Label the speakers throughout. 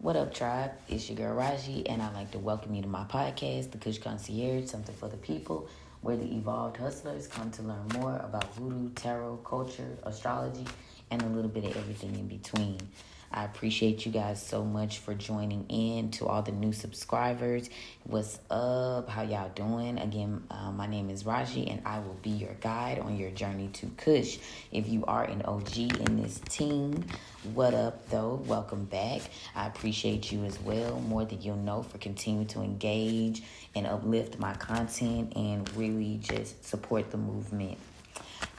Speaker 1: What up, tribe? It's your girl Raji, and I'd like to welcome you to my podcast, The Kush Concierge, something for the people, where the evolved hustlers come to learn more about voodoo, tarot, culture, astrology, and a little bit of everything in between. I appreciate you guys so much for joining in. To all the new subscribers, what's up? How y'all doing? Again, my name is Raji, and I will be your guide on your journey to Kush. If you are an OG in this team, what up, though? Welcome back. I appreciate you as well, more than you'll know, for continuing to engage and uplift my content and really just support the movement.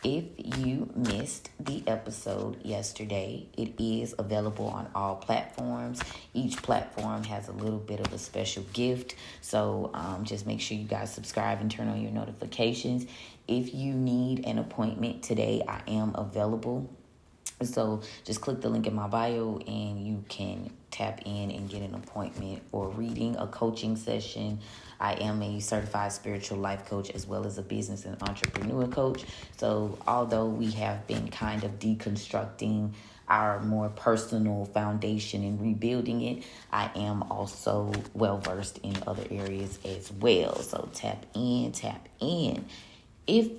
Speaker 1: If you missed the episode yesterday, it is available on all platforms. Each platform has a little bit of a special gift. So just make sure you guys subscribe and turn on your notifications. If you need an appointment today, I am available. So just click the link in my bio and you can tap in and get an appointment or reading, a coaching session. I am a certified spiritual life coach as well as a business and entrepreneur coach. So although we have been kind of deconstructing our more personal foundation and rebuilding it, I am also well versed in other areas as well. So tap in. If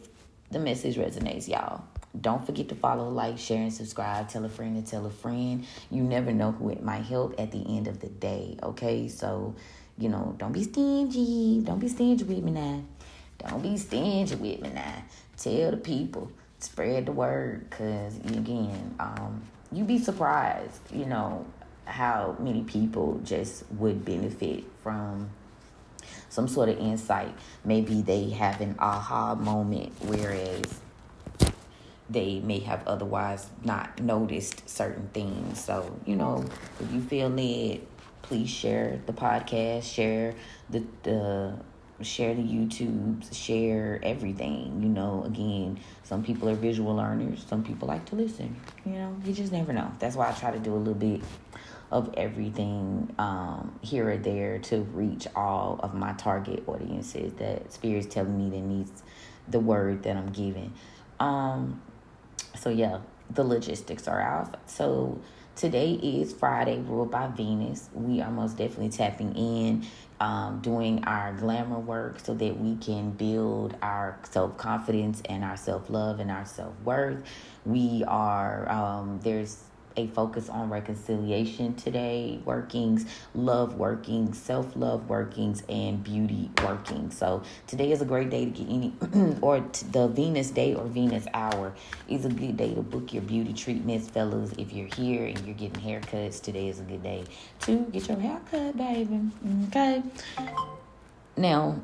Speaker 1: the message resonates, y'all, don't forget to follow, like, share, and subscribe. Tell a friend to tell a friend. You never know who it might help at the end of the day, okay? So, don't be stingy. Don't be stingy with me now. Don't be stingy with me now. Tell the people. Spread the word. Because, again, you'd be surprised, how many people just would benefit from some sort of insight. Maybe they have an aha moment, whereas they may have otherwise not noticed certain things. So, if you feel led, please share the podcast, share the YouTubes, share everything. Again, some people are visual learners. Some people like to listen. You just never know. That's why I try to do a little bit of everything here or there to reach all of my target audiences that Spirit's telling me that needs the word that I'm giving. So yeah, the logistics are out. So today is Friday, ruled by Venus. We are most definitely tapping in, doing our glamour work so that we can build our self-confidence and our self-love and our self-worth. We are, there's a focus on reconciliation today, workings, love workings, self-love workings, and beauty workings. So today is a great day to get the Venus day or Venus hour is a good day to book your beauty treatments, fellas. If you're here and you're getting haircuts, today is a good day to get your haircut, baby. Okay. Now,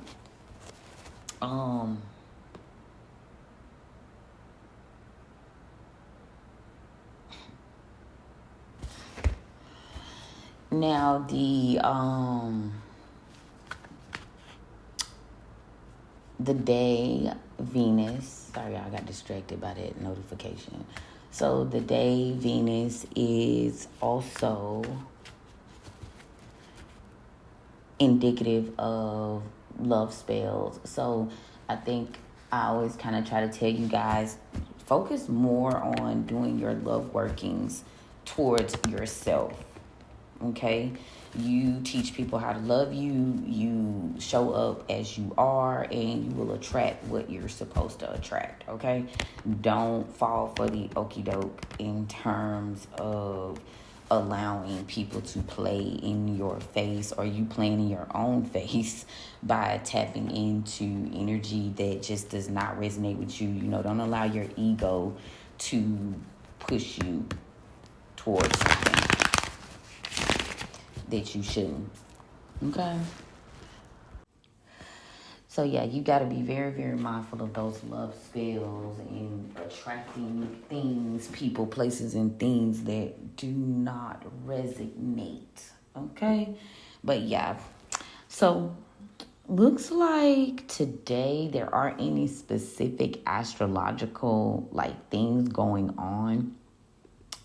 Speaker 1: Now the day Venus, sorry, I got distracted by that notification. So the day Venus is also indicative of love spells. So I think I always kind of try to tell you guys, focus more on doing your love workings towards yourself. Okay, you teach people how to love you. You show up as you are, and you will attract what you're supposed to attract. Okay, don't fall for the okie doke in terms of allowing people to play in your face or you playing in your own face by tapping into energy that just does not resonate with you. Don't allow your ego to push you towards something that you shouldn't. Okay? So yeah, you got to be very, very mindful of those love spells and attracting things, people, places, and things that do not resonate. Okay? But yeah. So looks like today there aren't any specific astrological things going on.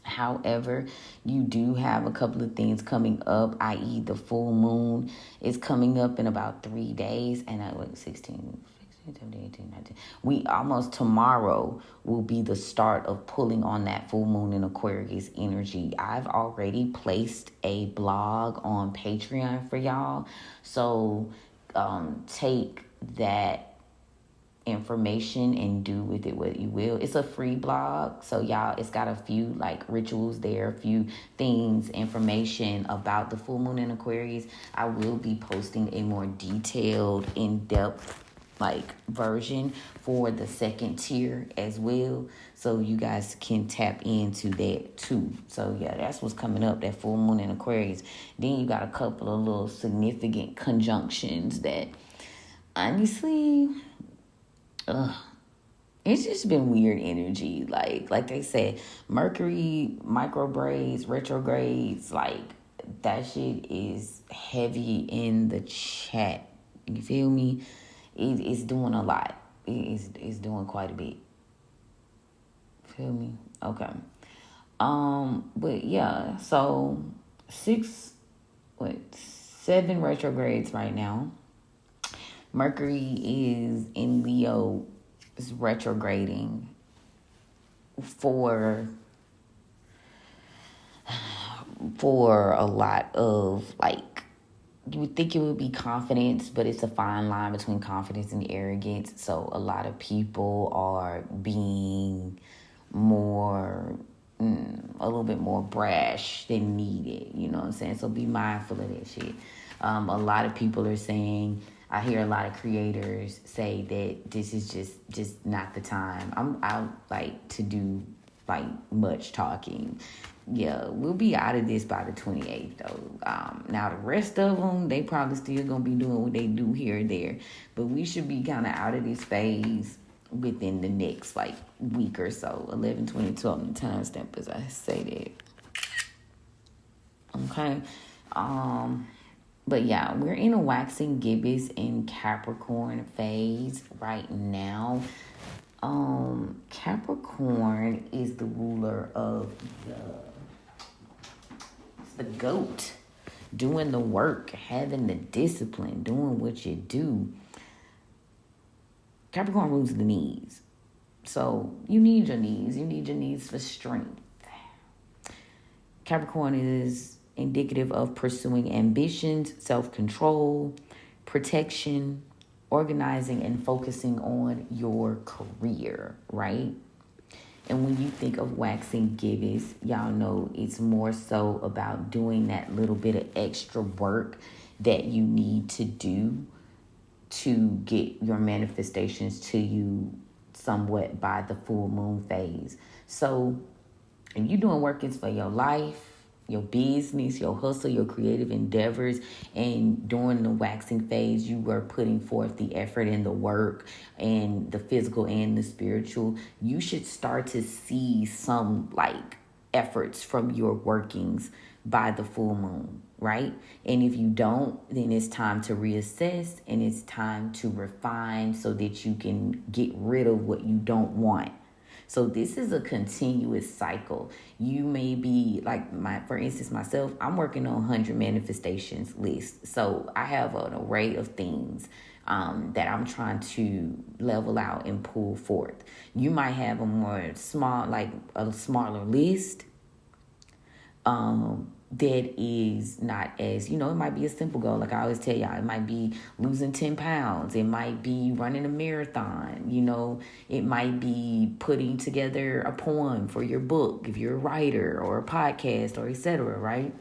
Speaker 1: However, you do have a couple of things coming up, i.e. the full moon is coming up in about 3 days. And 16, We almost tomorrow will be the start of pulling on that full moon in Aquarius energy. I've already placed a blog on Patreon for y'all. So take that information and do with it what you will. It's a free blog, so y'all, it's got a few like rituals there, a few things, information about the full moon in Aquarius. I will be posting a more detailed, in-depth like version for the second tier as well, so you guys can tap into that too. So yeah, that's what's coming up, that full moon in Aquarius. Then you got a couple of little significant conjunctions that honestly, it's just been weird energy. Like they said, Mercury microbraids, retrogrades, like that shit is heavy in the chat. You feel me? It's doing a lot. It's doing quite a bit. Feel me? Okay. But yeah, so 7 retrogrades right now. Mercury is in Leo, is retrograding for a lot of, like, you would think it would be confidence, but it's a fine line between confidence and arrogance. So a lot of people are being more, a little bit more brash than needed. You know what I'm saying? So be mindful of that shit. A lot of people are saying, I hear a lot of creators say that this is just not the time. I like to do like much talking. Yeah, we'll be out of this by the 28th though. Now the rest of them, they probably still gonna be doing what they do here and there, but we should be kind of out of this phase within the next like week or so. 11/22 on the timestamp as I say that. Okay. But yeah, we're in a waxing gibbous in Capricorn phase right now. Capricorn is the ruler of the goat, doing the work, having the discipline, doing what you do. Capricorn rules the knees. So you need your knees. You need your knees for strength. Capricorn is indicative of pursuing ambitions, self-control, protection, organizing, and focusing on your career, right? And when you think of waxing gibbous, y'all know it's more so about doing that little bit of extra work that you need to do to get your manifestations to you somewhat by the full moon phase. So if you're doing workings for your life, your business, your hustle, your creative endeavors, and during the waxing phase, you were putting forth the effort and the work and the physical and the spiritual, you should start to see some like efforts from your workings by the full moon, right? And if you don't, then it's time to reassess and it's time to refine so that you can get rid of what you don't want. So this is a continuous cycle. You may be like for instance, myself, I'm working on 100 manifestations list. So I have an array of things that I'm trying to level out and pull forth. You might have a smaller list that is not as, it might be a simple goal. Like I always tell y'all, it might be losing 10 pounds. It might be running a marathon. It might be putting together a poem for your book if you're a writer, or a podcast, or etc., right?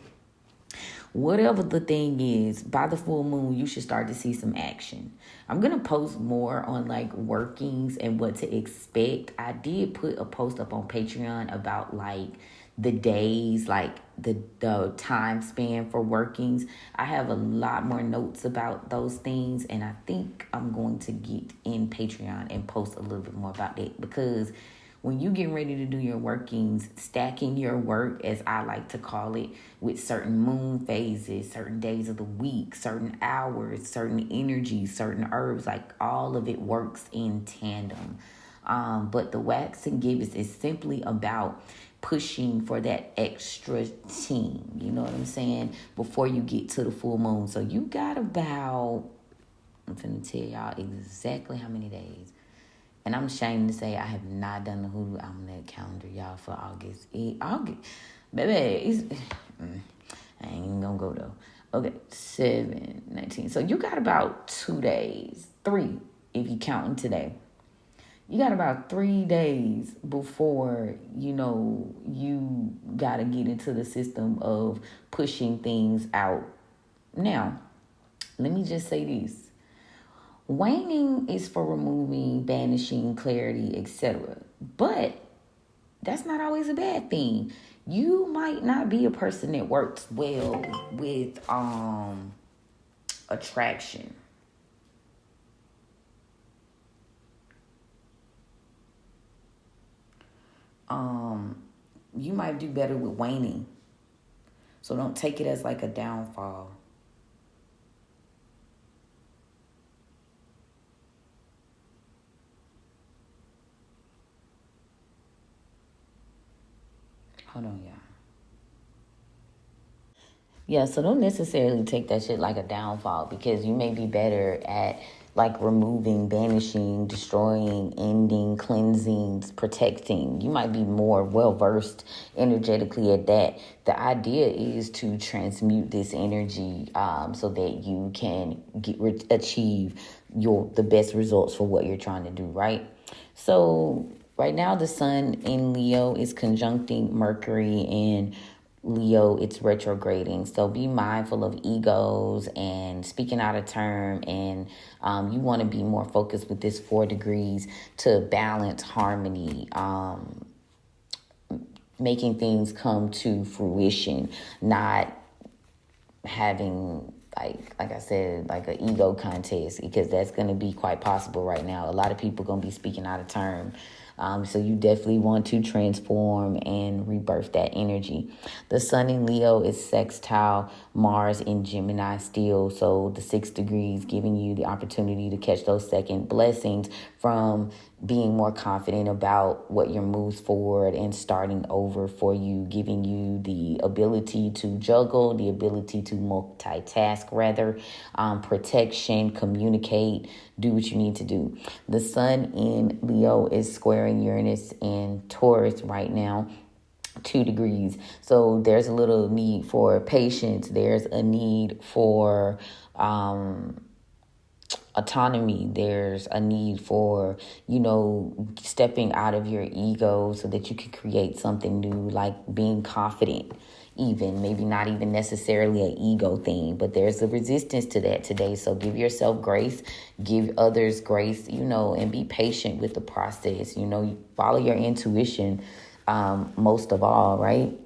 Speaker 1: Whatever the thing is, by the full moon, you should start to see some action. I'm going to post more on like workings and what to expect. I did put a post up on Patreon about like the days, like the time span for workings. I have a lot more notes about those things, and I think I'm going to get in Patreon and post a little bit more about that, because when you get ready to do your workings, stacking your work, as I like to call it, with certain moon phases, certain days of the week, certain hours, certain energies, certain herbs, like all of it works in tandem. But the wax and gibbous is simply about pushing for that extra team, you know what I'm saying, before you get to the full moon. So you got about I'm finna tell y'all exactly how many days. And I'm ashamed to say I have not done the hoodoo almanac calendar, y'all, for August. August, baby, I ain't even gonna go though. Okay, 7, 19. So you got about 2 days, 3 if you counting today. You got about 3 days before, you got to get into the system of pushing things out. Now, let me just say this. Waning is for removing, banishing, clarity, etc. But that's not always a bad thing. You might not be a person that works well with attraction. You might do better with waning. So don't take it as like a downfall. Hold on, y'all. Yeah, so don't necessarily take that shit like a downfall, because you may be better at like removing, banishing, destroying, ending, cleansing, protecting. You might be more well versed energetically at that. The idea is to transmute this energy so that you can achieve the best results for what you're trying to do, right? So right now the sun in Leo is conjuncting Mercury in Leo. It's retrograding. So be mindful of egos and speaking out of term. And you want to be more focused with this 4 degrees to balance harmony, making things come to fruition, not having like I said, like an ego contest, because that's going to be quite possible right now. A lot of people going to be speaking out of term. So you definitely want to transform and rebirth that energy. The sun in Leo is sextile Mars in Gemini still. So the 6 degrees giving you the opportunity to catch those second blessings from being more confident about what your moves forward and starting over for you, giving you the ability to juggle, the ability to multitask rather, protection, communicate, do what you need to do. The sun in Leo is squaring Uranus in Taurus right now, 2 degrees. So there's a little need for patience. There's a need for autonomy. There's a need for, stepping out of your ego so that you can create something new, like being confident. Even maybe not even necessarily an ego thing, but there's a resistance to that today. So give yourself grace, give others grace, and be patient with the process. Follow your intuition, most of all, right?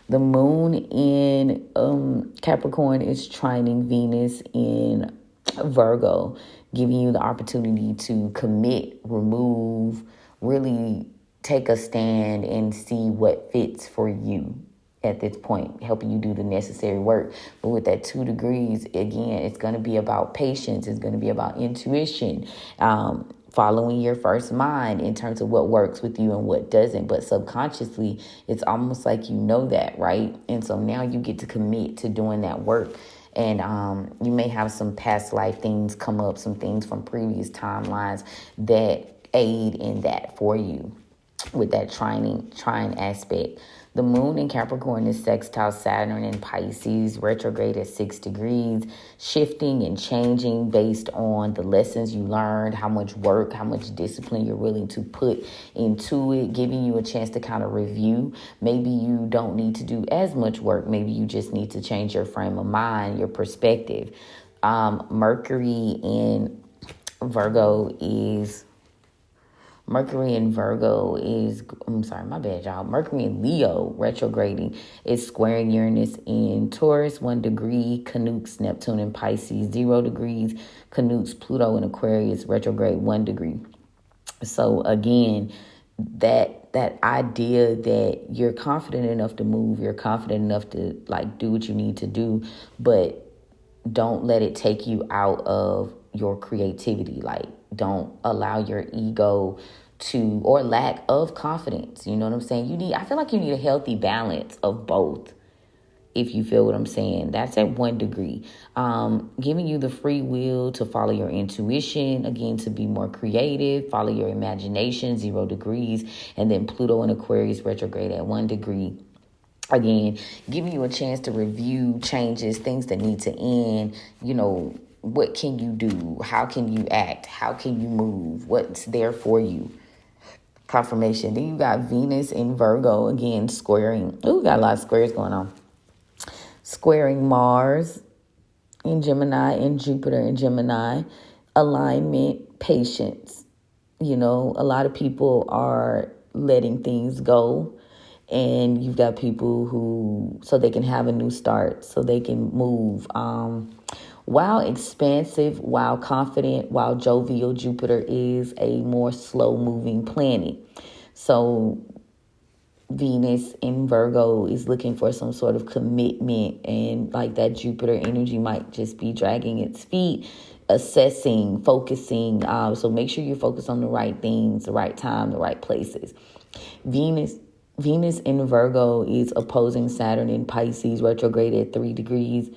Speaker 1: The moon in Capricorn is trining Venus in Virgo, giving you the opportunity to commit, remove, really take a stand and see what fits for you at this point, helping you do the necessary work. But with that 2 degrees, again, it's going to be about patience. It's going to be about intuition, following your first mind in terms of what works with you and what doesn't. But subconsciously, it's almost like you know that, right? And so now you get to commit to doing that work. And you may have some past life things come up, some things from previous timelines that aid in that for you with that trine aspect. The moon in Capricorn is sextile Saturn in Pisces, retrograde at 6 degrees, shifting and changing based on the lessons you learned, how much work, how much discipline you're willing to put into it, giving you a chance to kind of review. Maybe you don't need to do as much work. Maybe you just need to change your frame of mind, your perspective. Mercury in Virgo is... Mercury in Virgo is, my bad, y'all. Mercury in Leo retrograding is squaring Uranus in Taurus, 1 degree, Canucks, Neptune in Pisces, 0 degrees, Canucks, Pluto in Aquarius, retrograde, 1 degree. So again, that idea that you're confident enough to move, you're confident enough to do what you need to do, but don't let it take you out of your creativity. Don't allow your ego to, or lack of confidence. You know what I'm saying? I feel like you need a healthy balance of both. if you feel what I'm saying. That's at 1 degree. Giving you the free will to follow your intuition, again, to be more creative, follow your imagination, 0 degrees. And then Pluto in Aquarius retrograde at 1 degree. Again, giving you a chance to review changes, things that need to end, what can you do? How can you act? How can you move? What's there for you? Confirmation. Then you got Venus in Virgo, again, squaring. Ooh, got a lot of squares going on. Squaring Mars in Gemini and Jupiter in Gemini. Alignment, patience. A lot of people are letting things go. And you've got people who, so they can have a new start, so they can move. While expansive, while confident, while jovial, Jupiter is a more slow-moving planet. So Venus in Virgo is looking for some sort of commitment, and like that Jupiter energy might just be dragging its feet, assessing, focusing. So make sure you focus on the right things, the right time, the right places. Venus in Virgo is opposing Saturn in Pisces, retrograde at 3 degrees.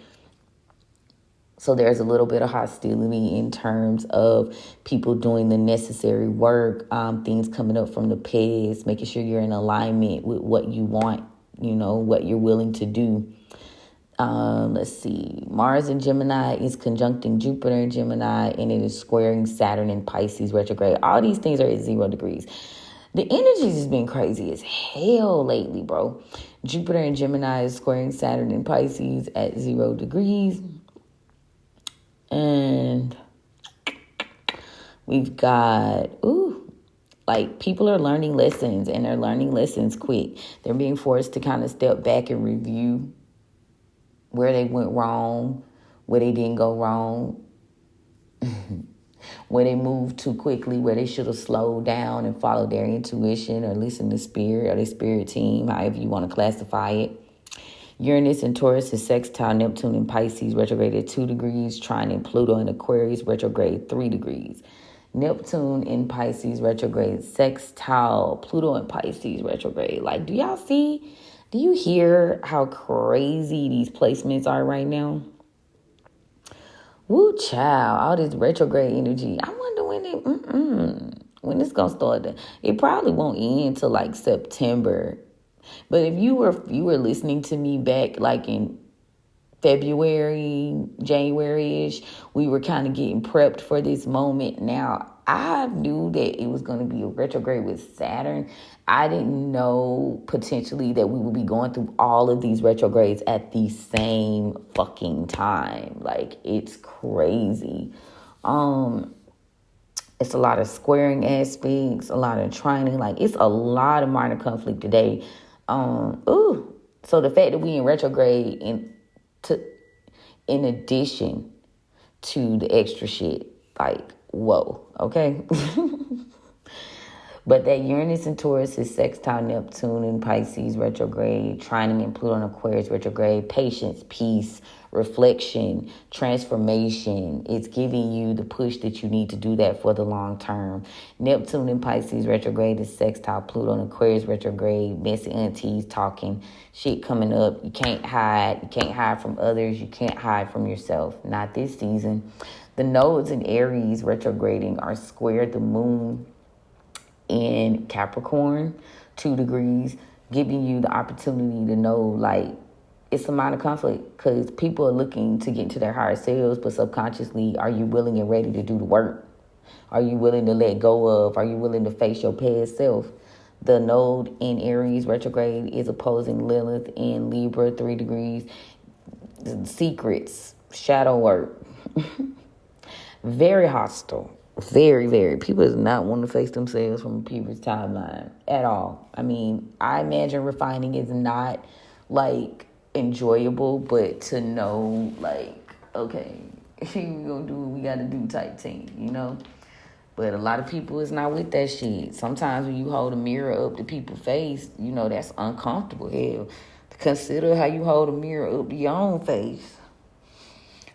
Speaker 1: So there's a little bit of hostility in terms of people doing the necessary work, things coming up from the past, making sure you're in alignment with what you want, what you're willing to do. Let's see. Mars in Gemini is conjuncting Jupiter in Gemini, and it is squaring Saturn in Pisces, retrograde. All these things are at 0 degrees. The energies has been crazy as hell lately, bro. Jupiter in Gemini is squaring Saturn in Pisces at 0 degrees. And we've got, people are learning lessons, and they're learning lessons quick. They're being forced to kind of step back and review where they went wrong, where they didn't go wrong, where they moved too quickly, where they should have slowed down and followed their intuition or listened to spirit or their spirit team, however you want to classify it. Uranus in Taurus is sextile Neptune in Pisces, retrograde at 2 degrees, trining Pluto in Aquarius, retrograde 3 degrees. Neptune in Pisces, retrograde, sextile Pluto in Pisces, retrograde. Like, do you hear how crazy these placements are right now? Woo, child, all this retrograde energy. I wonder when it's going to start. It probably won't end till like September. But if you were listening to me back like in February, January-ish, we were kind of getting prepped for this moment. Now, I knew that it was going to be a retrograde with Saturn. I didn't know potentially that we would be going through all of these retrogrades at the same fucking time. Like, it's crazy. It's a lot of squaring aspects, a lot of trining. Like, it's a lot of minor conflict today. So the fact that we in retrograde in addition to the extra shit, like, whoa, okay? But that Uranus in Taurus is sextile Neptune in Pisces retrograde, trining in Pluto in Aquarius retrograde, patience, peace, reflection, transformation. It's giving you the push that you need to do that for the long term. Neptune in Pisces retrograde is sextile Pluto in Aquarius retrograde, messy aunties talking, shit coming up. You can't hide. You can't hide from others. You can't hide from yourself. Not this season. The nodes in Aries retrograding are square the moon in Capricorn, 2 degrees, giving you the opportunity to know, like, it's a minor conflict because people are looking to get into their higher selves, but subconsciously, are you willing and ready to do the work? Are you willing to let go of? Are you willing to face your past self? The node in Aries retrograde is opposing Lilith in Libra, 3 degrees. Secrets, shadow work, very hostile. Very, very. People does not want to face themselves from a previous timeline at all. I mean, I imagine refining is not, like, enjoyable, but to know, like, okay, we gonna do what we gotta do type thing, you know? But a lot of people is not with that shit. Sometimes when you hold a mirror up to people's face, you know, that's uncomfortable. Hell, consider how you hold a mirror up to your own face.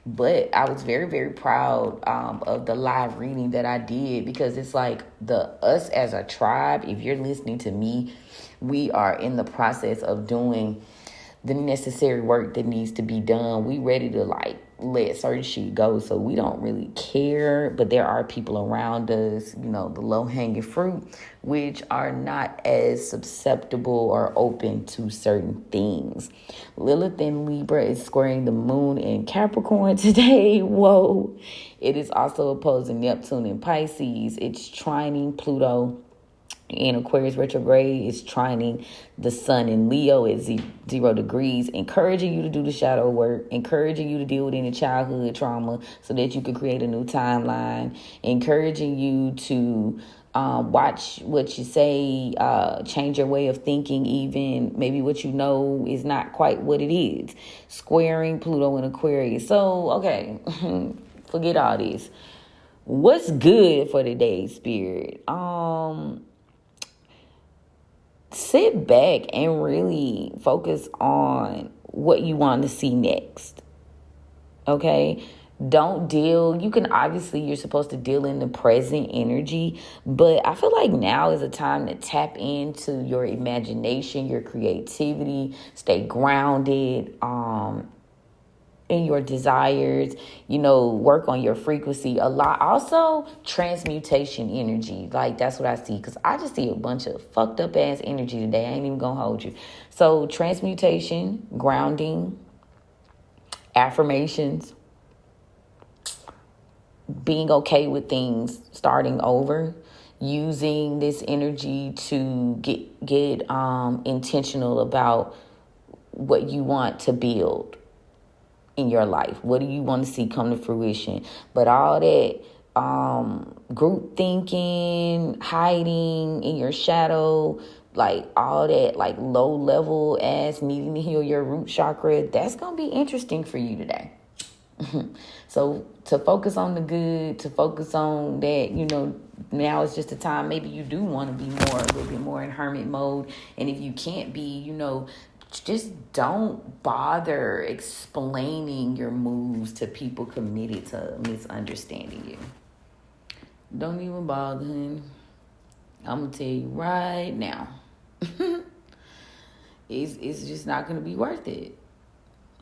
Speaker 1: But I was very, very proud of the live reading that I did, because it's like us as a tribe, if you're listening to me, we are in the process of doing the necessary work that needs to be done. We ready to like let certain shit go, so we don't really care. But there are people around us, the low-hanging fruit, which are not as susceptible or open to certain things. Lilith in Libra is squaring the moon in Capricorn today. Whoa. It is also opposing Neptune in Pisces. It's trining Pluto in Aquarius retrograde. Is trining the sun in Leo at 0 degrees, encouraging you to do the shadow work, encouraging you to deal with any childhood trauma so that you can create a new timeline, encouraging you to watch what you say, change your way of thinking, even maybe what you know is not quite what it is. Squaring Pluto in Aquarius. So, okay, forget all this. What's good for today's spirit? Sit back and really focus on what you want to see next. Okay? Don't deal. You're supposed to deal in the present energy, but I feel like now is a time to tap into your imagination, your creativity, stay grounded, in your desires, work on your frequency a lot. Also, transmutation energy. Like, that's what I see. Because I just see a bunch of fucked up ass energy today. I ain't even going to hold you. So, transmutation, grounding, affirmations, being okay with things starting over, using this energy to get intentional about what you want to build in your life. What do you want to see come to fruition? But all that group thinking, hiding in your shadow, like all that like low level ass needing to heal your root chakra, that's going to be interesting for you today. So to focus on the good, to focus on that, now is just a time maybe you do want to be a little bit more in hermit mode. And if you can't be, just don't bother explaining your moves to people committed to misunderstanding you. Don't even bother, honey. I'm going to tell you right now. It's just not going to be worth it.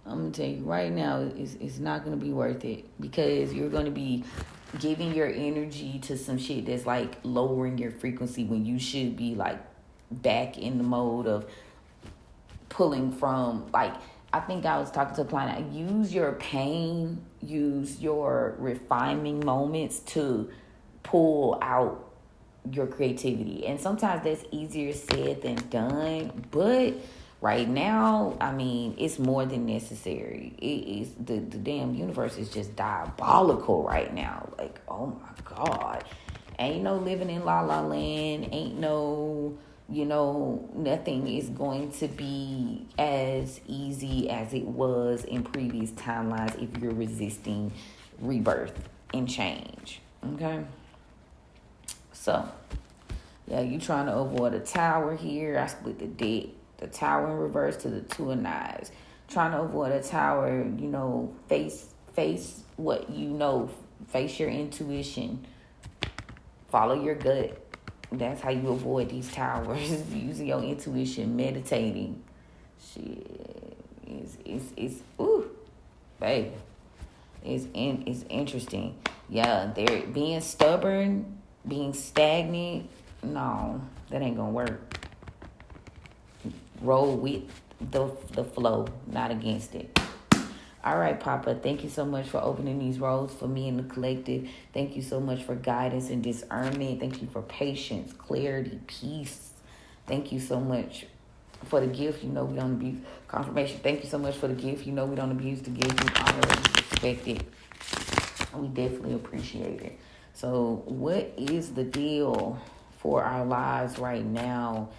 Speaker 1: I'm going to tell you right now, it's not going to be worth it, because you're going to be giving your energy to some shit that's like lowering your frequency when you should be like back in the mode of pulling from, like, I think I was talking to a client, use your pain, use your refining moments to pull out your creativity. And sometimes that's easier said than done, but right now, I mean, it's more than necessary. It is, the damn universe is just diabolical right now. Like, oh my God. Ain't no living in La La Land. Ain't no, nothing is going to be as easy as it was in previous timelines if you're resisting rebirth and change. Okay? So, yeah, you trying to avoid a tower here. I split the deck. The tower in reverse to the 2 of knives. Trying to avoid a tower, face what face your intuition. Follow your gut. That's how you avoid these towers. Using your intuition, meditating. Shit. It's ooh, baby. It's interesting. Yeah, they're being stubborn, being stagnant. No, that ain't gonna work. Roll with the flow, not against it. All right, Papa, thank you so much for opening these roads for me and the collective. Thank you so much for guidance and discernment. Thank you for patience, clarity, peace. Thank you so much for the gift. We don't abuse. Confirmation. Thank you so much for the gift. We don't abuse the gift. We honor it, respect it. We definitely appreciate it. So what is the deal for our lives right now?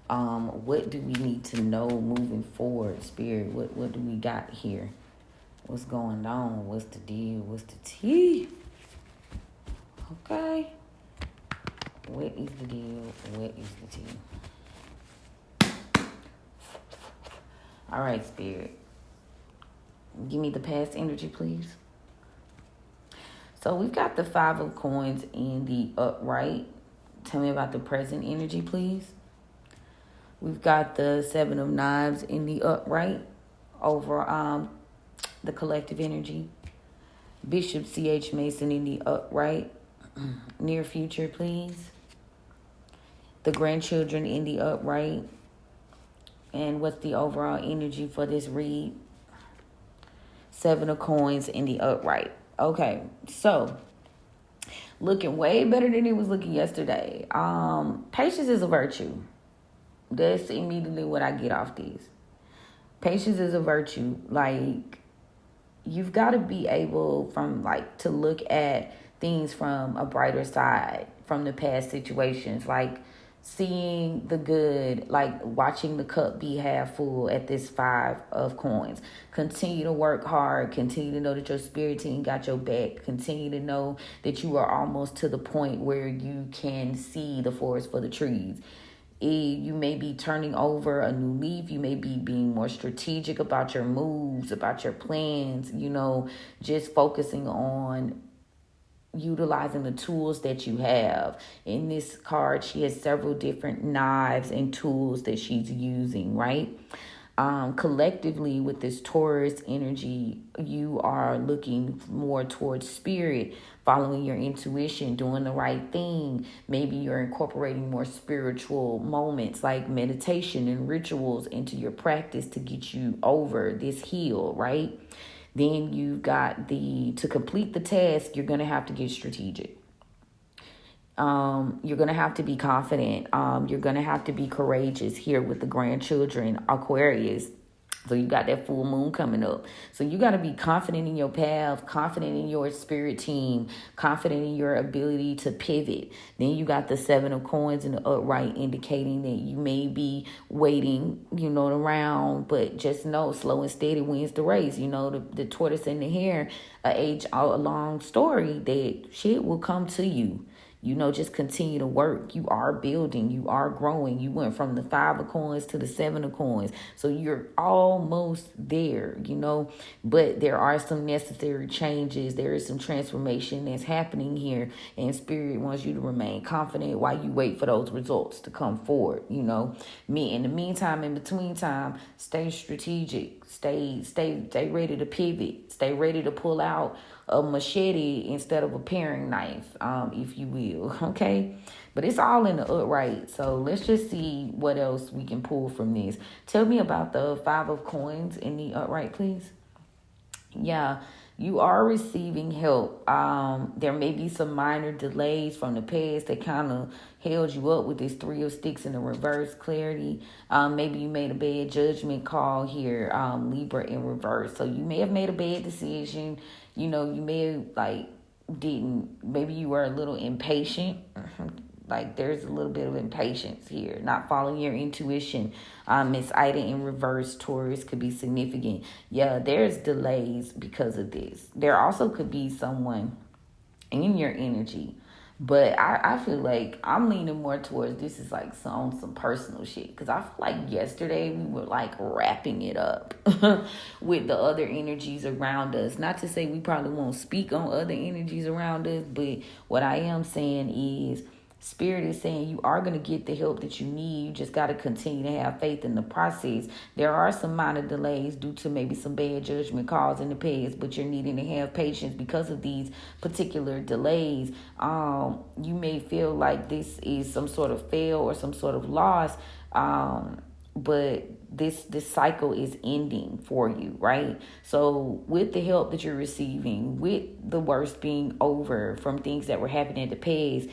Speaker 1: What do we need to know moving forward, Spirit? What do we got here? What's going on? What's the deal? What's the tea? Okay. What is the deal? What is the tea? All right, Spirit. Give me the past energy, please. So we've got the 5 of coins in the upright. Tell me about the present energy, please. We've got the 7 of knives in the upright. over the collective energy. Bishop C.H. Mason in the upright. Near future, please. The grandchildren in the upright. And what's the overall energy for this read? 7 of coins in the upright. Okay, so looking way better than it was looking yesterday. Patience is a virtue. That's immediately what I get off these. Patience is a virtue. Like, you've got to be able to look at things from a brighter side from the past situations. Like, seeing the good, like watching the cup be half full at this 5 of coins. Continue to work hard. Continue to know that your spirit team got your back. Continue to know that you are almost to the point where you can see the forest for the trees. You may be turning over a new leaf. You may be being more strategic about your moves, about your plans, just focusing on utilizing the tools that you have. In this card, she has several different knives and tools that she's using, right? Collectively, with this Taurus energy, you are looking more towards spirit, following your intuition, doing the right thing. Maybe you're incorporating more spiritual moments like meditation and rituals into your practice to get you over this hill, right? Then you've got to complete the task, you're going to have to get strategic. You're going to have to be confident. You're going to have to be courageous here with the grandchildren, Aquarius. So you got that full moon coming up. So you got to be confident in your path, confident in your spirit team, confident in your ability to pivot. Then you got the 7 of coins in the upright, indicating that you may be waiting, around, but just know slow and steady wins the race. The tortoise and the hare, a long story that shit will come to you. Just continue to work. You are building. You are growing. You went from the 5 of coins to the 7 of coins. So you're almost there, But there are some necessary changes. There is some transformation that's happening here. And Spirit wants you to remain confident while you wait for those results to come forward, In the meantime, in between time, stay strategic. Stay ready to pivot. Stay ready to pull out a machete instead of a paring knife, if you will, okay? But it's all in the upright, so let's just see what else we can pull from this. Tell me about the 5 of coins in the upright, please. Yeah, you are receiving help. There may be some minor delays from the past that kind of held you up with this 3 of sticks in the reverse, clarity. Maybe you made a bad judgment call here, Libra in reverse. So you may have made a bad decision. You may have maybe you were a little impatient. Like there's a little bit of impatience here, not following your intuition. Miss Ida in reverse, Taurus, could be significant. Yeah, there's delays because of this. There also could be someone in your energy. But I feel like I'm leaning more towards this is like some personal shit. Because I feel like yesterday we were like wrapping it up with the other energies around us. Not to say we probably won't speak on other energies around us. But what I am saying is Spirit is saying you are going to get the help that you need. You just got to continue to have faith in the process. There are some minor delays due to maybe some bad judgment calls in the past, but you're needing to have patience because of these particular delays. You may feel like this is some sort of fail or some sort of loss, but this cycle is ending for you, right? So with the help that you're receiving, with the worst being over from things that were happening in the past,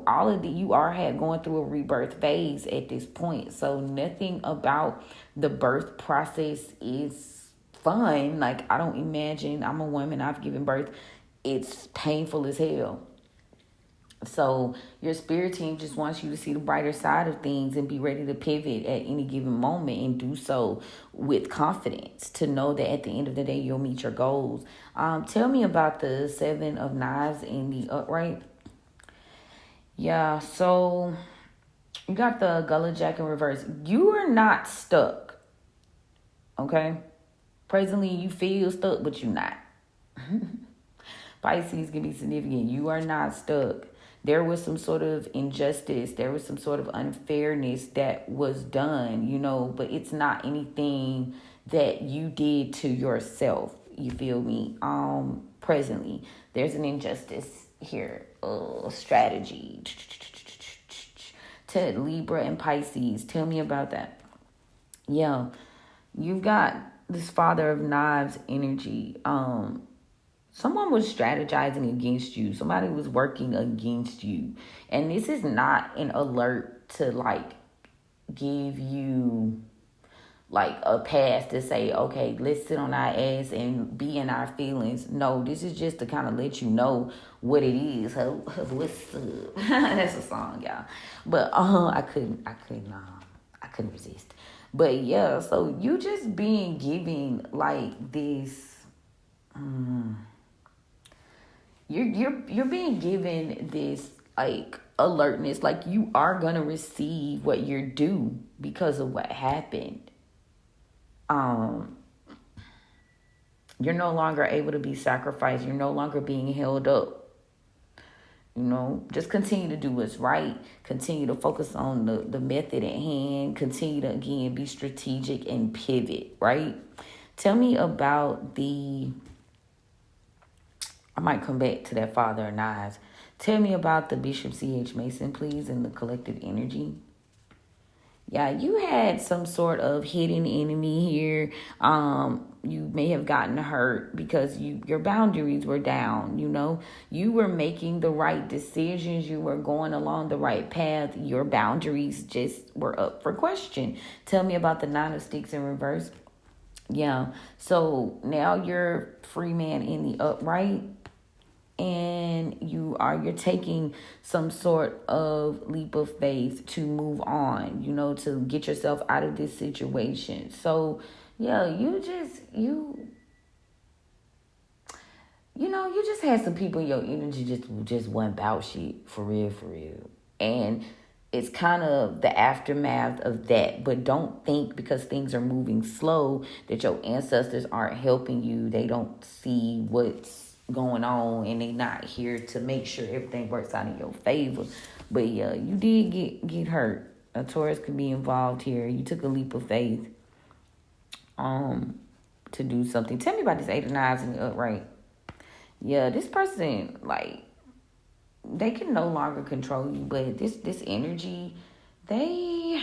Speaker 1: all of you are going through a rebirth phase at this point. So nothing about the birth process is fun. Like, I don't imagine, I'm a woman, I've given birth. It's painful as hell. So your spirit team just wants you to see the brighter side of things and be ready to pivot at any given moment and do so with confidence to know that at the end of the day, you'll meet your goals. Tell me about the 7 of knives in the upright. Yeah, so you got the gullet jack in reverse. You are not stuck, okay? Presently, you feel stuck, but you're not. Pisces can be significant. You are not stuck. There was some sort of injustice. There was some sort of unfairness that was done, but it's not anything that you did to yourself. You feel me? Presently, there's an injustice here. Strategy to Libra and Pisces. Tell me about that. Yeah, you've got this Father of Knives energy. Someone was strategizing against you. Somebody was working against you. And this is not an alert to like give you like a pass to say, okay, let's sit on our ass and be in our feelings. No, this is just to kind of let you know what it is. What's up? That's a song, y'all. But I couldn't resist. But yeah, so you just being given like this. You're being given this like alertness, like you are gonna receive what you're due because of what happened. You're no longer able to be sacrificed. You're no longer being held up. Just continue to do what's right. Continue to focus on the method at hand. Continue to, again, be strategic and pivot, right? Tell me about I might come back to that Father of Knives. Tell me about the Bishop C.H. Mason, please, and the collective energy. Yeah, you had some sort of hidden enemy here. You may have gotten hurt because your boundaries were down, You were making the right decisions. You were going along the right path. Your boundaries just were up for question. Tell me about the Nine of Sticks in reverse. Yeah, so now you're free man in the upright. And you're taking some sort of leap of faith to move on, to get yourself out of this situation. So yeah, you just had some people in your energy just went about shit for real. And it's kind of the aftermath of that. But don't think because things are moving slow that your ancestors aren't helping you. They don't see what's going on and they not here to make sure everything works out in your favor. But yeah, you did get hurt. A Taurus could be involved here. You took a leap of faith to do something. Tell me about this Eight of Knives in the upright. Yeah, this person, like, they can no longer control you, but this energy, this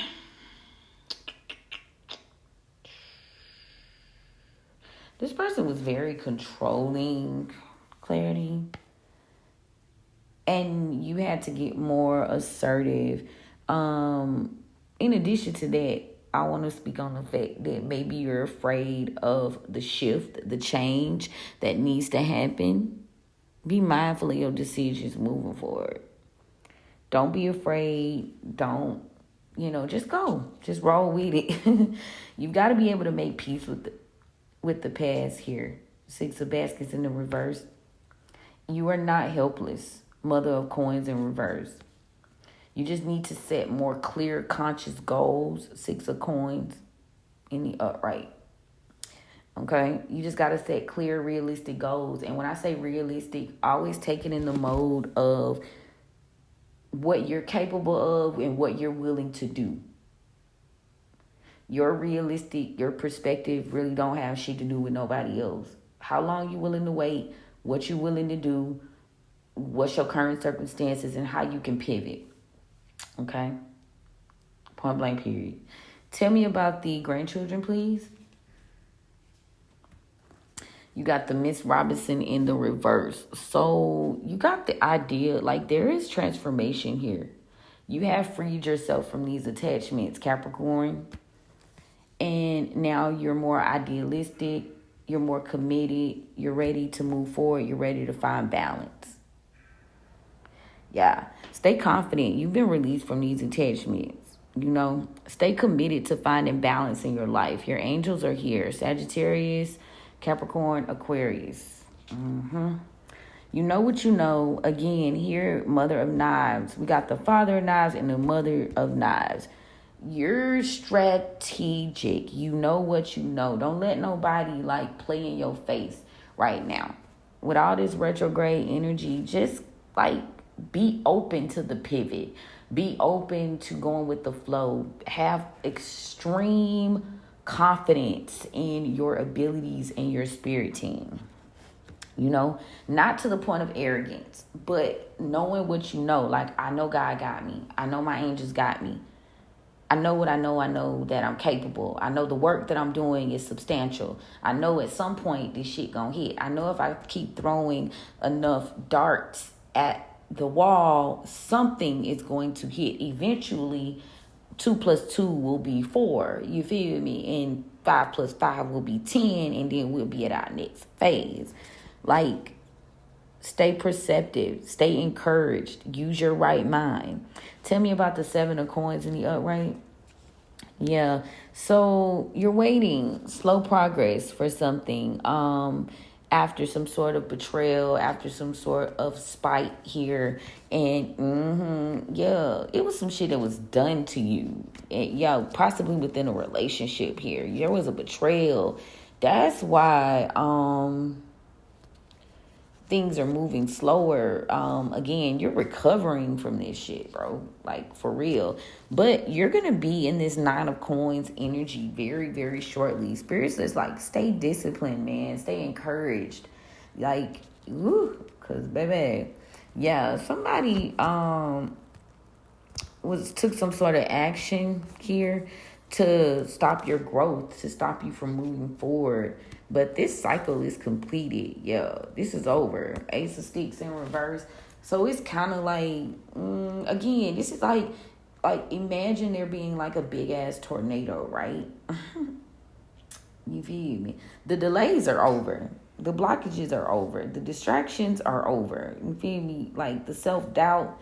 Speaker 1: person was very controlling, Clarity. And you had to get more assertive. In addition to that, I want to speak on the fact that maybe you're afraid of the shift, the change that needs to happen. Be mindful of your decisions moving forward. Don't be afraid. Don't, just go. Just roll with it. You've got to be able to make peace with the past here. Six of Baskets in the reverse. You are not helpless. Mother of Coins in reverse. You just need to set more clear, conscious goals. Six of Coins in the upright. Okay? You just got to set clear, realistic goals. And when I say realistic, always take it in the mode of what you're capable of and what you're willing to do. Your perspective really don't have shit to do with nobody else. How long you willing to wait, what you willing to do, what's your current circumstances, and how you can pivot. Okay? Point blank period. Tell me about the grandchildren, please. You got the Miss Robinson in the reverse. So you got the idea, like there is transformation here. You have freed yourself from these attachments, Capricorn. And now you're more idealistic. You're more committed. You're ready to move forward. You're ready to find balance. Yeah. Stay confident. You've been released from these attachments. Stay committed to finding balance in your life. Your angels are here. Sagittarius, Capricorn, Aquarius. You know what you know. Again, here, Mother of Knives. We got the Father of Knives and the Mother of Knives. You're strategic. You know what you know. Don't let nobody play in your face right now. With all this retrograde energy, just be open to the pivot. Be open to going with the flow. Have extreme confidence in your abilities and your spirit team. You know, not to the point of arrogance, but knowing what you know. Like, I know God got me. I know my angels got me. I know what I know. I know that I'm capable. I know the work that I'm doing is substantial. I know at some point this shit gonna hit. I know if I keep throwing enough darts at the wall, something is going to hit. Eventually, 2 plus 2 will be 4. You feel me? And 5 plus 5 will be 10. And then we'll be at our next phase. Like, stay perceptive. Stay encouraged. Use your right mind. Tell me about the 7 of coins in the upright. Yeah. So you're waiting. Slow progress for something. After some sort of betrayal, after some sort of spite here. And yeah, it was some shit that was done to you. And, yeah, possibly within a relationship here. There was a betrayal. That's why things are moving slower. Again, you're recovering from this shit, bro. Like, for real. But you're going to be in this 9 of coins energy very, very shortly. Spirit says, like, stay disciplined, man. Stay encouraged. Like, because, baby, yeah, somebody took some sort of action here to stop your growth, to stop you from moving forward. But this cycle is completed. Yeah, this is over. Ace of Sticks in reverse. So it's kind of like, again, this is like imagine there being like a big ass tornado, right? You feel me? The delays are over. The blockages are over. The distractions are over. You feel me? Like the self-doubt,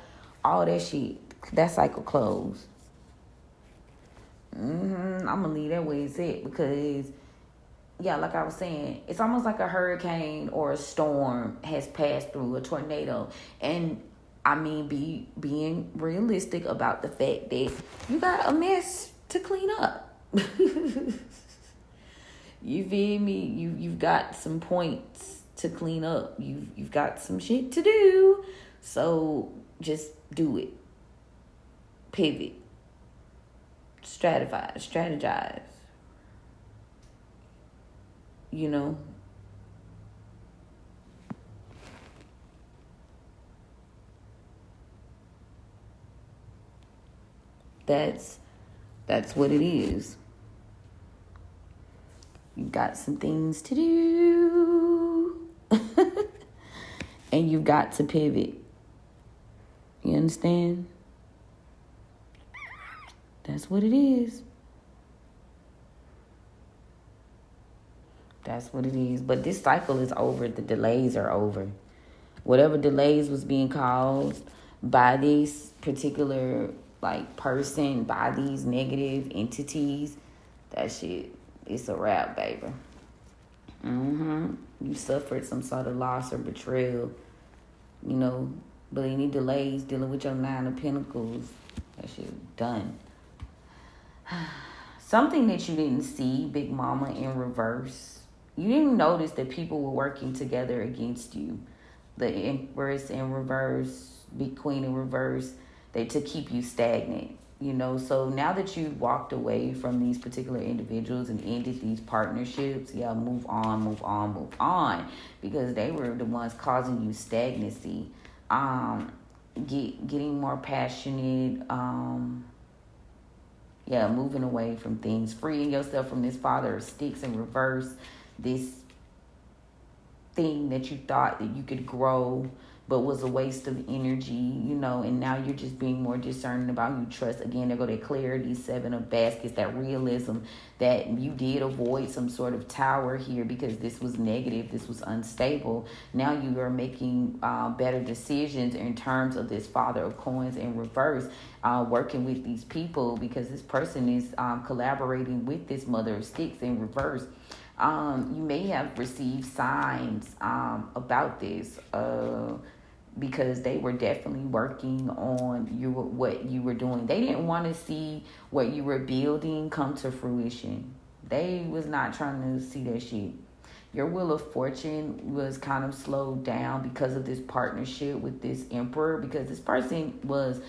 Speaker 1: all that shit, that cycle closed. I'm going to leave that way it's at, because yeah, like I was saying, it's almost like a hurricane or a storm has passed through, a tornado. And I mean, being realistic about the fact that you got a mess to clean up. You feel me? You've got some points to clean up. You've got some shit to do. So just do it. Pivot. Strategize. You know, that's what it is. You got some things to do. And you've got to pivot. You understand? That's what it is. That's what it is. But this cycle is over. The delays are over. Whatever delays was being caused by this particular like person, by these negative entities, that shit, it's a wrap, baby. You suffered some sort of loss or betrayal, you know, but any delays dealing with your 9 of Pentacles, that shit done. Something that you didn't see, Big Mama, in reverse. You didn't notice that people were working together against you. The Empress in reverse, Big Queen in reverse, to keep you stagnant, you know. So now that you've walked away from these particular individuals and ended these partnerships, yeah, move on. Because they were the ones causing you stagnancy. Getting more passionate, moving away from things, freeing yourself from this Father of Sticks in reverse, this thing that you thought that you could grow but was a waste of energy, you know, and now you're just being more discerning about who you trust. Again, there go that clarity, 7 of baskets, that realism, that you did avoid some sort of tower here because this was negative, this was unstable. Now you are making better decisions in terms of this Father of Coins in reverse, working with these people, because this person is collaborating with this Mother of Sticks in reverse. You may have received signs about this because they were definitely working on what you were doing. They didn't want to see what you were building come to fruition. They was not trying to see that shit. Your Wheel of Fortune was kind of slowed down because of this partnership with this Emperor, because this person was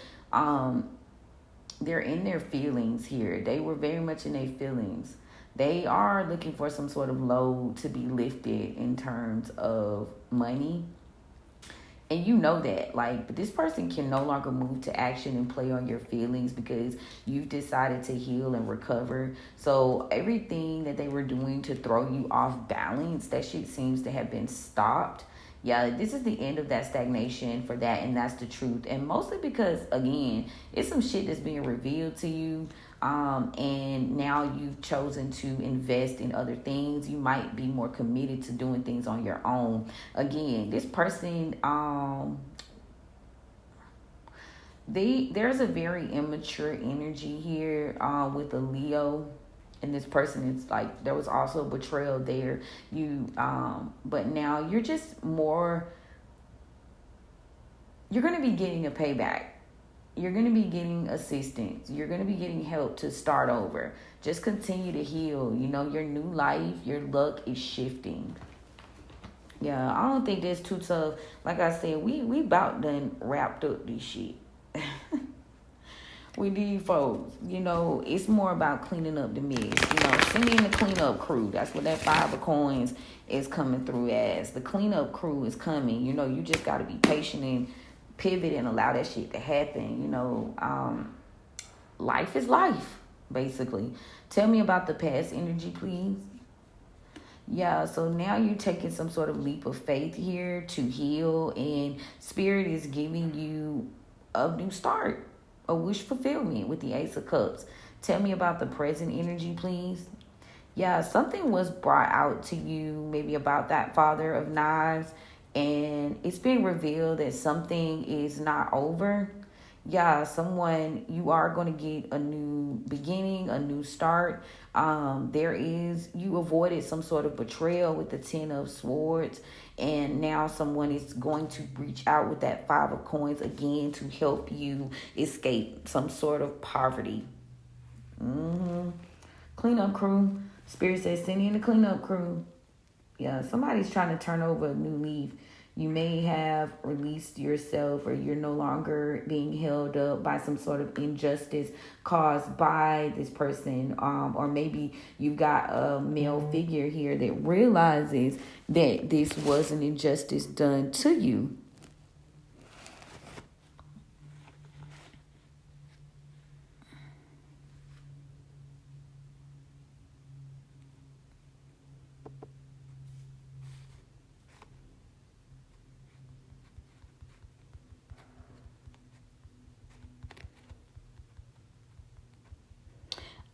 Speaker 1: they're in their feelings here. They were very much in their feelings. They are looking for some sort of load to be lifted in terms of money. And you know that, like, but this person can no longer move to action and play on your feelings because you've decided to heal and recover. So everything that they were doing to throw you off balance, that shit seems to have been stopped. Yeah, this is the end of that stagnation for that, and that's the truth. And mostly because, again, it's some shit that's being revealed to you, and now you've chosen to invest in other things. You might be more committed to doing things on your own. Again, this person, there's a very immature energy here with a Leo. And this person is like, there was also betrayal there. But now you're just more, you're going to be getting a payback. You're going to be getting assistance. You're going to be getting help to start over. Just continue to heal. You know, your new life, your luck is shifting. Yeah, I don't think that's too tough. Like I said, we about done wrapped up this shit. We need folks, you know, it's more about cleaning up the mess. You know, send in the cleanup crew. That's what that 5 of coins is coming through as. The cleanup crew is coming. You know, you just got to be patient and pivot and allow that shit to happen. You know, life is life, basically. Tell me about the past energy, please. Yeah, so now you're taking some sort of leap of faith here to heal, and Spirit is giving you a new start. A wish fulfillment with the Ace of Cups. Tell me about the present energy, please. Yeah, something was brought out to you, maybe about that Father of Knives, and it's been revealed that something is not over. Yeah, you are going to get a new beginning, a new start. You avoided some sort of betrayal with the 10 of Swords, and now someone is going to reach out with that 5 of Coins again to help you escape some sort of poverty. Cleanup crew. Spirit says send in the cleanup crew. Yeah, somebody's trying to turn over a new leaf. You may have released yourself, or you're no longer being held up by some sort of injustice caused by this person. Or maybe you've got a male figure here that realizes that this was an injustice done to you.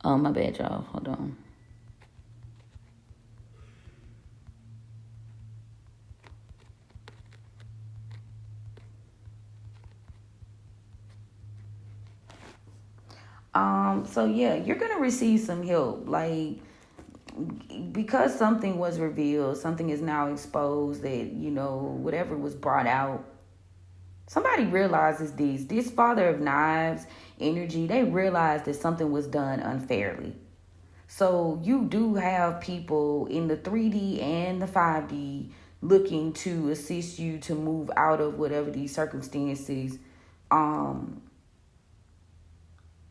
Speaker 1: Oh, my bad, y'all. Hold on. So yeah, you're gonna receive some help. Like, because something was revealed, something is now exposed, that, you know, whatever was brought out, somebody realizes this Father of Knives energy, they realize that something was done unfairly. So you do have people in the 3D and the 5D looking to assist you to move out of whatever these circumstances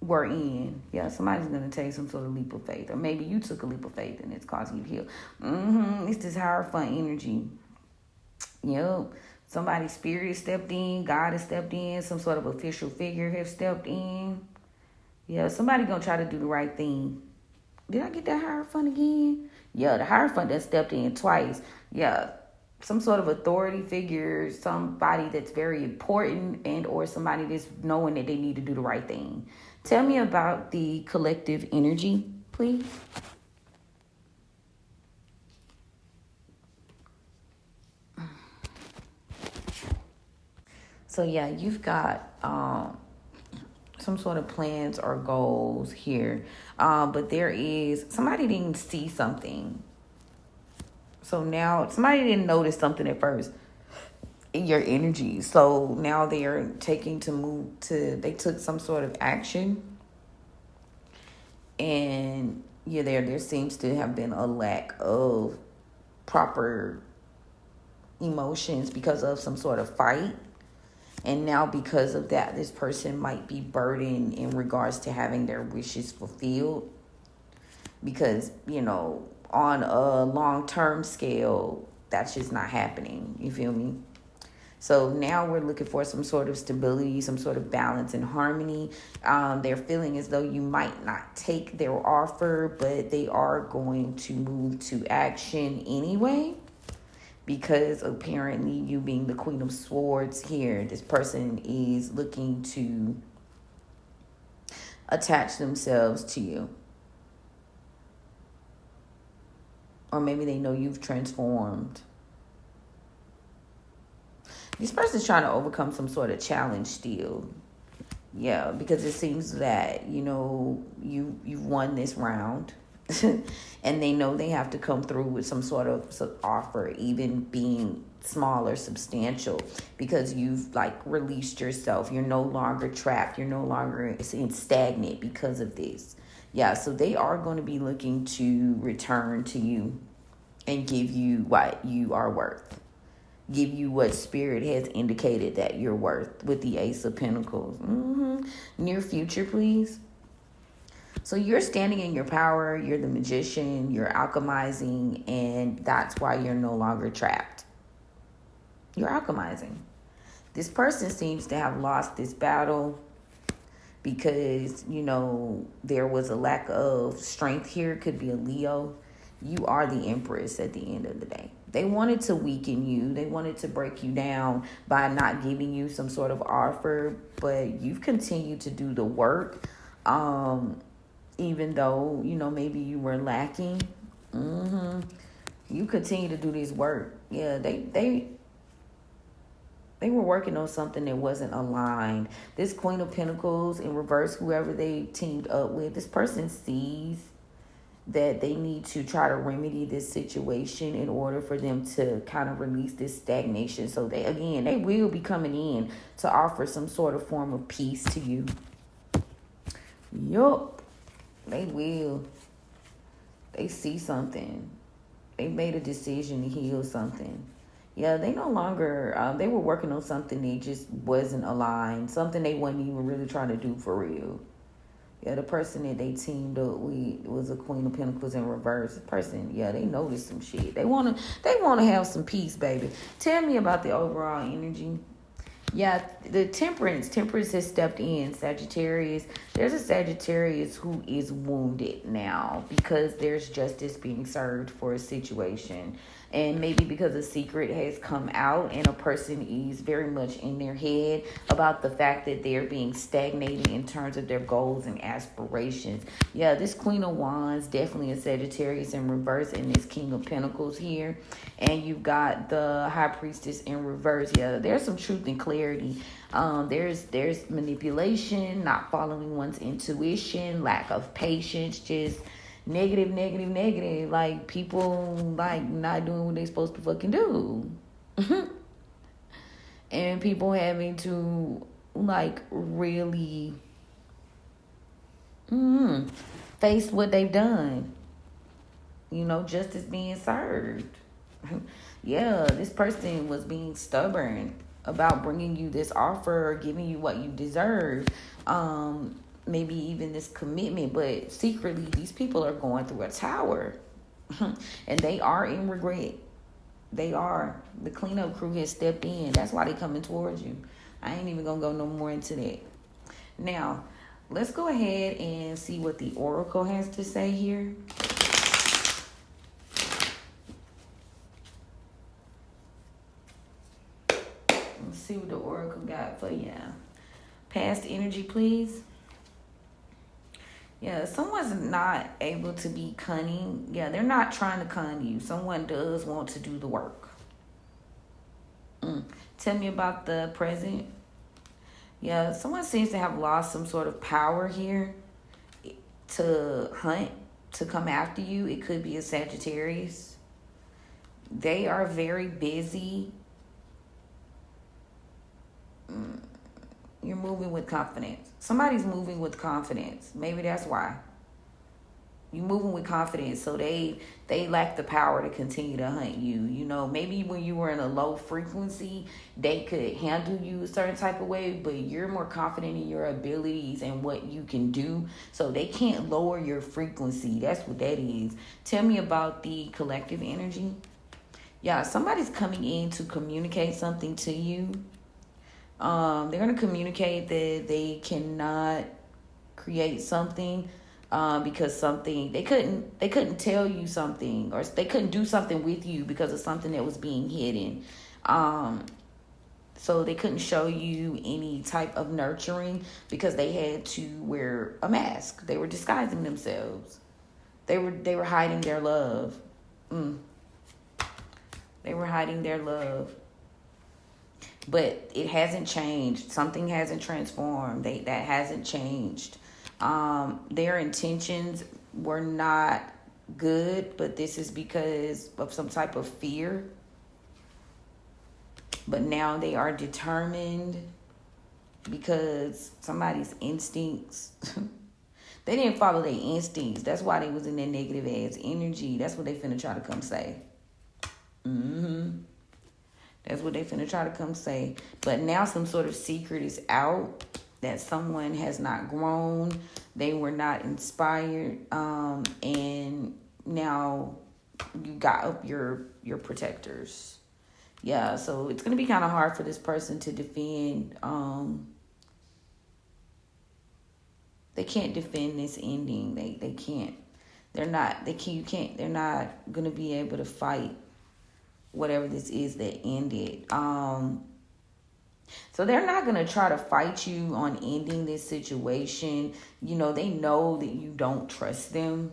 Speaker 1: were in. Yeah, somebody's going to take some sort of leap of faith. Or maybe you took a leap of faith and it's causing you to heal. It's this Hierophant energy. Yep. Somebody's spirit has stepped in. God has stepped in. Some sort of official figure has stepped in. Yeah, somebody going to try to do the right thing. Did I get that Hierophant again? Yeah, the Hierophant that stepped in twice. Yeah, some sort of authority figure, somebody that's very important, and or somebody that's knowing that they need to do the right thing. Tell me about the collective energy, please. So yeah, you've got some sort of plans or goals here, but there is somebody didn't see something. So now somebody didn't notice something at first in your energy. So now they are they took some sort of action. And yeah, there seems to have been a lack of proper emotions because of some sort of fight. And now because of that, this person might be burdened in regards to having their wishes fulfilled. because, on a long-term scale, that's just not happening. You feel me? So now we're looking for some sort of stability, some sort of balance and harmony. They're feeling as though you might not take their offer, but they are going to move to action anyway. Because apparently, you being the Queen of Swords here, this person is looking to attach themselves to you. Or maybe they know you've transformed. This person's trying to overcome some sort of challenge still. Yeah, because it seems that, you've won this round. And they know they have to come through with some sort of offer, even being small or substantial, because you've released yourself. You're no longer trapped. You're no longer stagnant because of this. Yeah, so they are going to be looking to return to you and give you what you are worth. Give you what Spirit has indicated that you're worth with the Ace of Pentacles. Near future, please. So you're standing in your power. You're the magician. You're alchemizing. And that's why you're no longer trapped. You're alchemizing. This person seems to have lost this battle because, there was a lack of strength here. Could be a Leo. You are the Empress at the end of the day. They wanted to weaken you. They wanted to break you down by not giving you some sort of offer. But you've continued to do the work. Even though, maybe you were lacking. You continue to do this work. Yeah, they were working on something that wasn't aligned. This Queen of Pentacles in reverse, whoever they teamed up with, this person sees that they need to try to remedy this situation in order for them to kind of release this stagnation. So they will be coming in to offer some sort of form of peace to you. Yup, they will. They see something. They made a decision to heal something. Yeah, they no longer, they were working on something that just wasn't aligned. Something they wasn't even really trying to do for real. Yeah, the person that they teamed up with was a Queen of Pentacles in reverse. The person, they noticed some shit. They wanna have some peace, baby. Tell me about the overall energy. Yeah, the Temperance has stepped in. Sagittarius. There's a Sagittarius who is wounded now because there's justice being served for a situation. And maybe because a secret has come out and a person is very much in their head about the fact that they're being stagnated in terms of their goals and aspirations. Yeah, this Queen of Wands, definitely a Sagittarius in reverse, and this King of Pentacles here. And you've got the High Priestess in reverse. Yeah, there's some truth and clarity. There's manipulation, not following one's intuition, lack of patience, just negative. Like, people, not doing what they're supposed to fucking do. And people having to, really face what they've done. Justice being served. Yeah, this person was being stubborn about bringing you this offer or giving you what you deserve. Maybe even this commitment, but secretly these people are going through a tower. And they are in regret. They are. The cleanup crew has stepped in. That's why they're coming towards you. I ain't even gonna go no more into that. Now, let's go ahead and see what the Oracle has to say here. Let's see what the Oracle got for you. Past energy, please. Yeah, someone's not able to be cunning. Yeah, they're not trying to con you. Someone does want to do the work. Tell me about the present. Yeah, someone seems to have lost some sort of power here to hunt, to come after you. It could be a Sagittarius. They are very busy. You're moving with confidence. Somebody's moving with confidence. Maybe that's why. You moving with confidence, so they lack the power to continue to hunt you. Maybe when you were in a low frequency, they could handle you a certain type of way, but you're more confident in your abilities and what you can do, so they can't lower your frequency. That's what that is. Tell me about the collective energy. Yeah, somebody's coming in to communicate something to you. They're gonna communicate that they cannot create something because something they couldn't tell you something, or they couldn't do something with you because of something that was being hidden. So they couldn't show you any type of nurturing because they had to wear a mask. They were disguising themselves. They were hiding their love. They were hiding their love. But it hasn't changed. Something hasn't transformed. That hasn't changed. Their intentions were not good, but this is because of some type of fear. But now they are determined because somebody's instincts. They didn't follow their instincts. That's why they was in their negative ass energy. That's what they finna try to come say. That's what they finna try to come say. But now some sort of secret is out that someone has not grown. They were not inspired. And now you got up your protectors. Yeah, so it's going to be kind of hard for this person to defend. They can't defend this ending. They can't. They're not going to be able to fight whatever this is that ended. So they're not going to try to fight you on ending this situation. They know that you don't trust them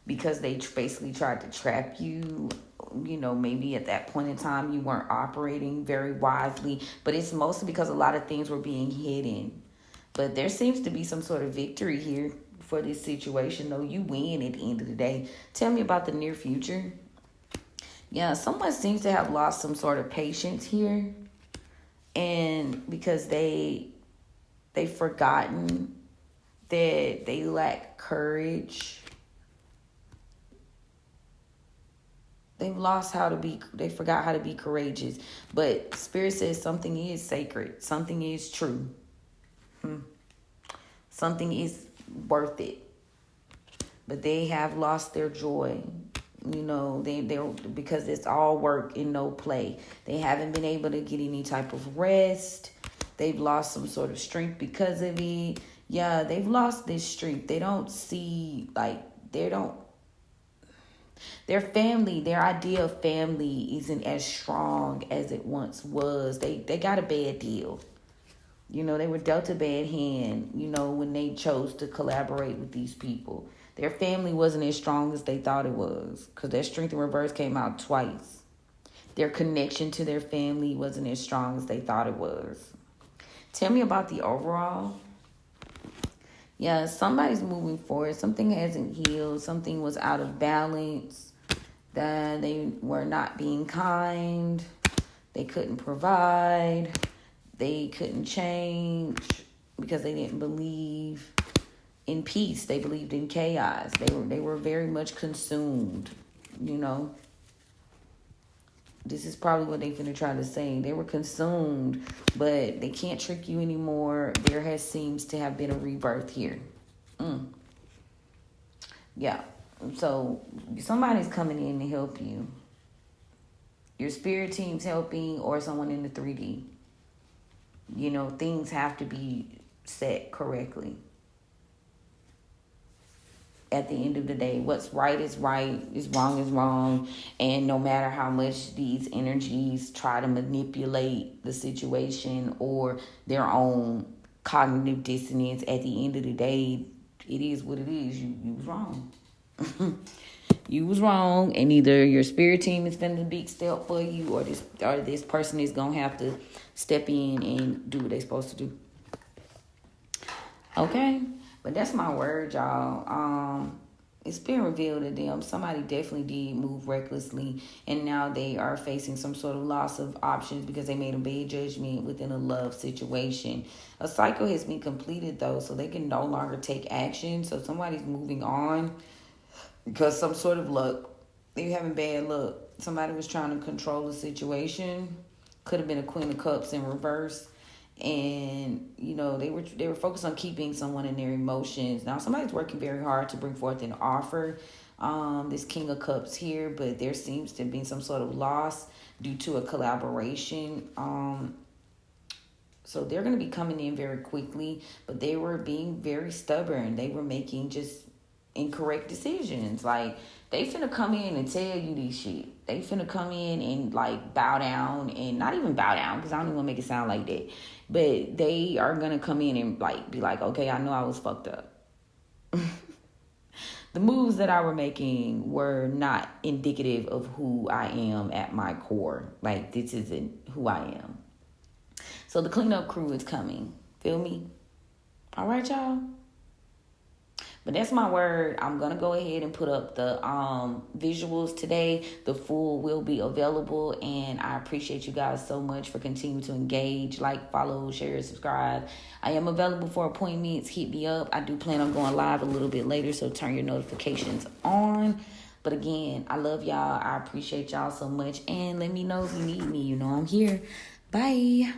Speaker 1: because they basically tried to trap you. Maybe at that point in time you weren't operating very wisely, but it's mostly because a lot of things were being hidden. But there seems to be some sort of victory here for this situation, though. You win at the end of the day. Tell me about the near future. Yeah, someone seems to have lost some sort of patience here. And because they've forgotten that they lack courage. They forgot how to be courageous. But Spirit says something is sacred. Something is true. Something is worth it. But they have lost their joy. They because it's all work and no play. They haven't been able to get any type of rest. They've lost some sort of strength because of it. Yeah, they've lost this strength. They don't see, their family, their idea of family isn't as strong as it once was. They got a bad deal. They were dealt a bad hand, when they chose to collaborate with these people. Their family wasn't as strong as they thought it was because their strength in reverse came out twice. Their connection to their family wasn't as strong as they thought it was. Tell me about the overall. Yeah, somebody's moving forward. Something hasn't healed. Something was out of balance. That they were not being kind. They couldn't provide. They couldn't change because they didn't believe in peace. They believed in chaos. They were very much consumed, This is probably what they're going to try to say. They were consumed, but they can't trick you anymore. There seems to have been a rebirth here. Yeah. So somebody's coming in to help you. Your spirit team's helping, or someone in the 3D. Things have to be set correctly. At the end of the day, what's right is right, is wrong, and no matter how much these energies try to manipulate the situation or their own cognitive dissonance, at the end of the day, it is what it is. You was wrong. You was wrong, and either your spirit team is finna big step for you, or this person is gonna have to step in and do what they're supposed to do. Okay, but that's my word, y'all. it's been revealed to them somebody definitely did move recklessly, and now they are facing some sort of loss of options because they made a bad judgment within a love situation. A cycle has been completed though, so they can no longer take action. So somebody's moving on because some sort of luck. They're having bad luck. Somebody was trying to control the situation. Could have been a Queen of Cups in reverse. And they were focused on keeping someone in their emotions. Now somebody's working very hard to bring forth an offer, this King of Cups here, but there seems to be some sort of loss due to a collaboration. So they're going to be coming in very quickly, but they were being very stubborn. They were making just incorrect decisions. Like, they finna come in and tell you this shit. They finna come in and like bow down, and not even bow down because I don't even want to make it sound like that. But they are gonna come in and like be like, okay, I know I was fucked up. The moves that I were making were not indicative of who I am at my core. Like, this isn't who I am. So the cleanup crew is coming. Feel me? All right, y'all. But that's my word. I'm going to go ahead and put up the visuals today. The full will be available. And I appreciate you guys so much for continuing to engage, like, follow, share, subscribe. I am available for appointments. Hit me up. I do plan on going live a little bit later, so turn your notifications on. But again, I love y'all. I appreciate y'all so much. And let me know if you need me. You know I'm here. Bye.